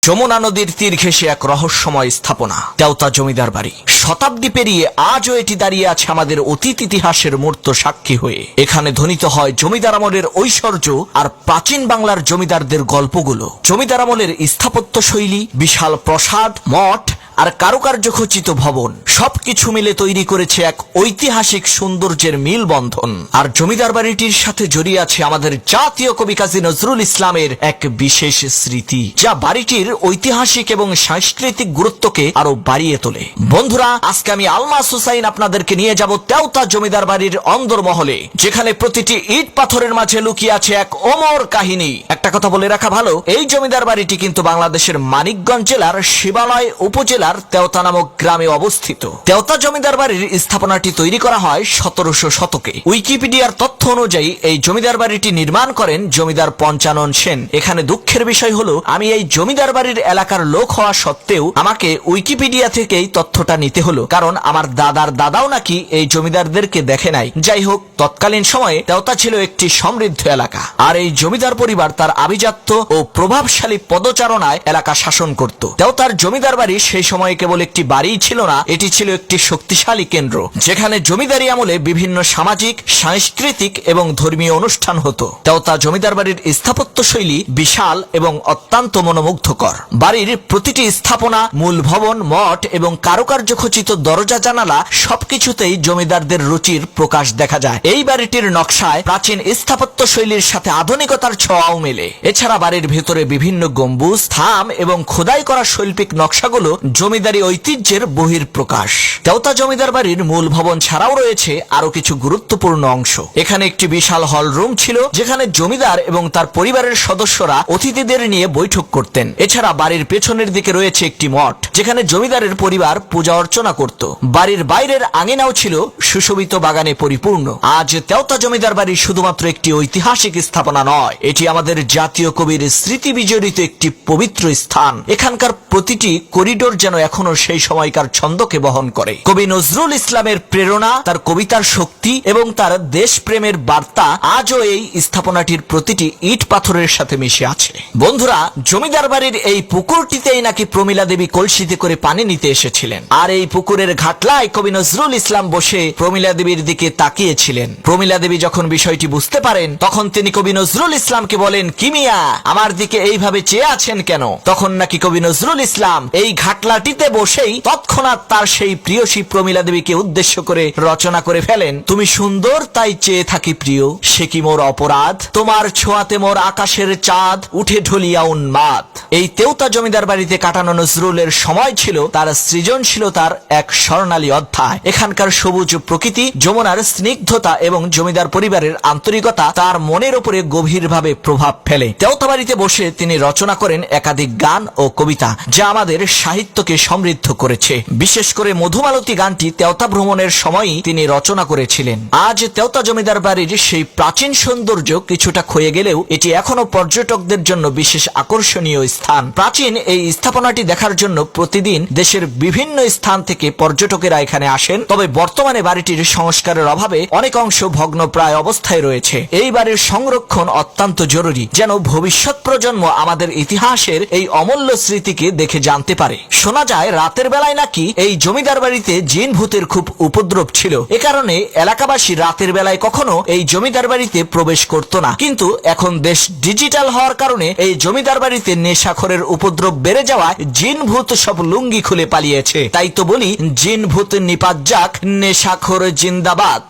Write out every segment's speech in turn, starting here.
যমুনা নদীর তীর ঘেঁষে এক রহস্যময় স্থাপনা, তেওতা জমিদার বাড়ি। শতাব্দী পেরিয়ে আজও এটি দাঁড়িয়ে আছে আমাদের অতীত ইতিহাসের মূর্ত সাক্ষী হয়ে। এখানে ধ্বনিত হয় জমিদার আমলের ঐশ্বর্য আর প্রাচীন বাংলার জমিদারদের গল্পগুলো। জমিদার আমলের স্থাপত্য শৈলী, বিশাল প্রাসাদ, মঠ আর কারুকার্য খচিত ভবন সবকিছু মিলে তৈরি করেছে এক ঐতিহাসিক সৌন্দর্যের মিলবন্ধন। আর জমিদার বাড়িটির সাথে জড়িয়ে আছে আমাদের জাতীয় কবি কাজী নজরুল ইসলামের এক বিশেষ স্মৃতি, যা বাড়িটির ঐতিহাসিক এবং সাংস্কৃতিক গুরুত্বকে আরো বাড়িয়ে তোলে। বন্ধুরা, আজকে আমি আলমাস হুসাইন আপনাদেরকে নিয়ে যাব তেওতা জমিদার বাড়ির অন্দরমহলে, যেখানে প্রতিটি ইট পাথরের মাঝে লুকিয়ে আছে এক অমর কাহিনী। একটা কথা বলে রাখা ভালো, এই জমিদার বাড়িটি কিন্তু বাংলাদেশের মানিকগঞ্জ জেলার শিবালয় উপজেলা তেওতা নামক গ্রামে অবস্থিত। তেওতা জমিদার বাড়ির স্থাপনাটি তৈরি করা হয় 1700 শতকে। উইকিপিডিয়ার তথ্য অনুযায়ী এই জমিদার বাড়িটি নির্মাণ করেন জমিদার পঞ্চানন সেন। এখানে দুঃখের বিষয় হলো, আমি এই জমিদার বাড়ির এলাকার লোক হওয়া সত্ত্বেও আমাকে উইকিপিডিয়া থেকেই তথ্যটা নিতে হলো, কারণ আমার দাদার দাদাও নাকি এই জমিদারদেরকে দেখে নাই। যাই হোক, তৎকালীন সময়ে তেওতা ছিল একটি সমৃদ্ধ এলাকা, আর এই জমিদার পরিবার তার আভিজাত্য ও প্রভাবশালী পদচারণায় এলাকা শাসন করত। তেওতার জমিদার বাড়ি সেই সময় কেবল একটি বাড়িই ছিল না, এটি ছিল একটি শক্তিশালী কেন্দ্র, যেখানে জমিদারি আমলে বিভিন্ন সামাজিক, সাংস্কৃতিক এবং ধর্মীয় অনুষ্ঠান হতো। তেওতা জমিদার বাড়ির স্থাপত্য শৈলী বিশাল এবং অত্যন্ত মনোমুগ্ধকর। বাড়ির প্রতিটি স্থাপনা, মূল ভবন, মঠ এবং কারুকার্য খচিত দরজা জানালা সবকিছুতেই জমিদারদের রুচির প্রকাশ দেখা যায়। এই বাড়িটির নকশায় প্রাচীন স্থাপত্য শৈলীর সাথে আধুনিকতার ছোঁয়াও মেলে। এছাড়া বাড়ির ভেতরে বিভিন্ন গম্বুজ, থাম এবং খোদাই করা শৈল্পিক নকশাগুলো জমিদারি ঐতিহ্যের বহিঃপ্রকাশ। তেওতা জমিদার বাড়ির মূল ভবন ছাড়াও রয়েছে আরো কিছু গুরুত্বপূর্ণ অংশ। এখানে একটি বিশাল হল রুম ছিল, যেখানে জমিদার এবং তার পরিবারের সদস্যরা অতিথিদের নিয়ে বৈঠক করতেন। এছাড়া বাড়ির পেছনের দিকে রয়েছে একটি মঠ, যেখানে জমিদারের পরিবার পূজা অর্চনা করত। বাড়ির বাইরের আঙিনাও ছিল সুশোভিত বাগানে পরিপূর্ণ। আজ তেওতা জমিদার বাড়ি শুধুমাত্র একটি ঐতিহাসিক স্থাপনা নয়, এটি আমাদের জাতীয় কবির স্মৃতি বিজড়িত একটি পবিত্র স্থান। এখানকার প্রতিটি করিডোর যেন এখনো সেই সময়কার ছন্দকে বহন করে। কবি নজরুল ইসলামের প্রেরণা, তার কবিতার শক্তি এবং তার দেশপ্রেমের বার্তা আজও এই স্থাপনাটির প্রতিটি ইট পাথরের সাথে মিশে আছে। বন্ধুরা, জমিদার বাড়ির এই পুকুরটিতেই নাকি প্রমীলা দেবী কলসিতে করে পানি নিতে এসেছিলেন, আর এই পুকুরের ঘাটলায় কবি নজরুল ইসলাম বসে প্রমীলা দেবীর দিকে তাকিয়েছিলেন। প্রমীলা দেবী যখন বিষয়টি বুঝতে পারেন, তখন তিনি কবি নজরুল ইসলামকে বলেন, কি মিয়া, আমার দিকে এইভাবে চেয়ে আছেন কেন? তখন নাকি কবি নজরুল ইসলাম এই ঘাটলাটিতে বসেই তৎক্ষণাৎ তার সেই প্রিয়সী প্রমীলা দেবীকে উদ্দেশ্য করে রচনা করে ফেলেন, তুমি সুন্দর তাই চেয়ে থাকি প্রিয়, সে কি মোর অপরাধ, তোমার ছোঁয়াতে মোর আকাশের চাঁদ উঠে ঢলিয়া উন্মাদ। এই তেওতা জমিদার বাড়িতে কাটানো নজরুলের সময় ছিল তার সৃজনশীলতার এক স্বর্ণালী অধ্যায়। এখানকার সবুজ প্রকৃতি, যমুনার স্নিগ্ধতা এবং জমিদার পরিবারের আন্তরিকতা তার মনের উপরে গভীরভাবে প্রভাব ফেলে। তেওতা বাড়িতে বসে তিনি রচনা করেন একাধিক গান ও কবিতা, যা আমাদের সাহিত্যকে সমৃদ্ধ করেছে। বিশেষ করে মধুমালতী গানটি তেওতা ভ্রমণের সময়ই তিনি রচনা করেছিলেন। আজ তেওতা জমিদার বাড়ির সেই প্রাচীন সৌন্দর্য কিছুটা ক্ষয়ে গেলেও এটি এখনো পর্যটকদের জন্য বিশেষ আকর্ষণীয় স্থান। প্রাচীন এই স্থাপনাটি দেখার জন্য প্রতিদিন দেশের বিভিন্ন স্থান থেকে পর্যটকেরা এখানে আসেন। তবে বর্তমানে বাড়িটির সংস্কারের অভাবে অনেক অংশ ভগ্নপ্রায় অবস্থায় রয়েছে। এই বাড়ির সংরক্ষণ অত্যন্ত জরুরি, যেন ভবিষ্যৎ প্রজন্ম আমাদের ইতিহাসের এই অমূল্য স্মৃতিকে দেখে জানতে পারে। শোনা যায় রাতের বেলায় নাকি এই জমিদার বাড়িতে জিন ভূতের খুব উপদ্রব ছিল। এ কারণে এলাকাবাসী রাতের বেলায় কখনো এই জমিদার বাড়িতে প্রবেশ করত না। কিন্তু এখন দেশ ডিজিটাল হওয়ার কারণে এই জমিদার বাড়িতে নেশাখোরের উপদ্রব বেড়ে যাওয়ায় জিন ভূত সব লুঙ্গি খুলে পালিয়েছে। তাই তো বলি, জিন ভূত নিপাত যাক, নেশাখোর জিন্দাবাদ।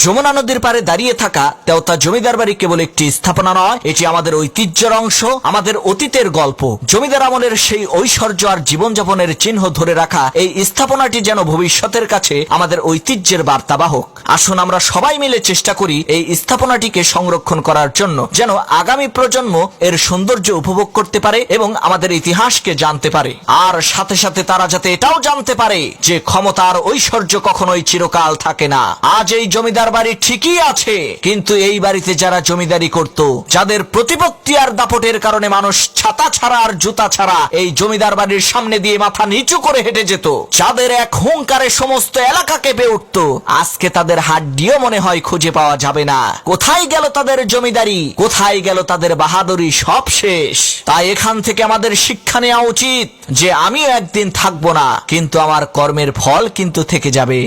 যমুনা নদীর পারে দাঁড়িয়ে থাকা তেওতা জমিদার বাড়ি কেবল একটি স্থাপনা নয়, এটি আমাদের ঐতিহ্যের অংশ, আমাদের অতীতের গল্প। জমিদার আমলের সেই ঐশ্বর্য আর জীবনযাপনের চিহ্ন ধরে রাখা এই স্থাপনাটি যেন ভবিষ্যতের কাছে আমাদের ঐতিহ্যের বার্তাবাহক। আসুন আমরা সবাই মিলে চেষ্টা করি এই স্থাপনাটিকে সংরক্ষণ করার জন্য, যেন আগামী প্রজন্ম এর সৌন্দর্য উপভোগ করতে পারে এবং আমাদের ইতিহাসকে জানতে পারে। আর সাথে সাথে তারা যাতে এটাও জানতে পারে যে ক্ষমতার ঐশ্বর্য কখনোই চিরকাল থাকে না। আজ এই জমিদার বাড়ি ঠিকই আছে, কিন্তু এই বাড়িতে যারা জমিদারি করত, যাদের প্রতিপত্তি আর দাপটের কারণে মানুষ ছাতা ছাড়া আর জুতা ছাড়া এই জমিদার বাড়ির সামনে দিয়ে মাথা নিচু করে হেঁটে যেত, যাদের এক হুঙ্কারে সমস্ত এলাকা কেঁপে উঠত, আজকে তাদের হাড্ডিও মনে হয় খুঁজে পাওয়া যাবে না। কোথায় গেল তাদের জমিদারি, কোথায় গেল তাদের বাহাদুরি, সব শেষ। তাই এখান থেকে আমাদের শিক্ষা নেওয়া উচিত যে আমিও একদিন থাকবো না, কিন্তু আমার কর্মের ফল কিন্তু থেকে যাবে।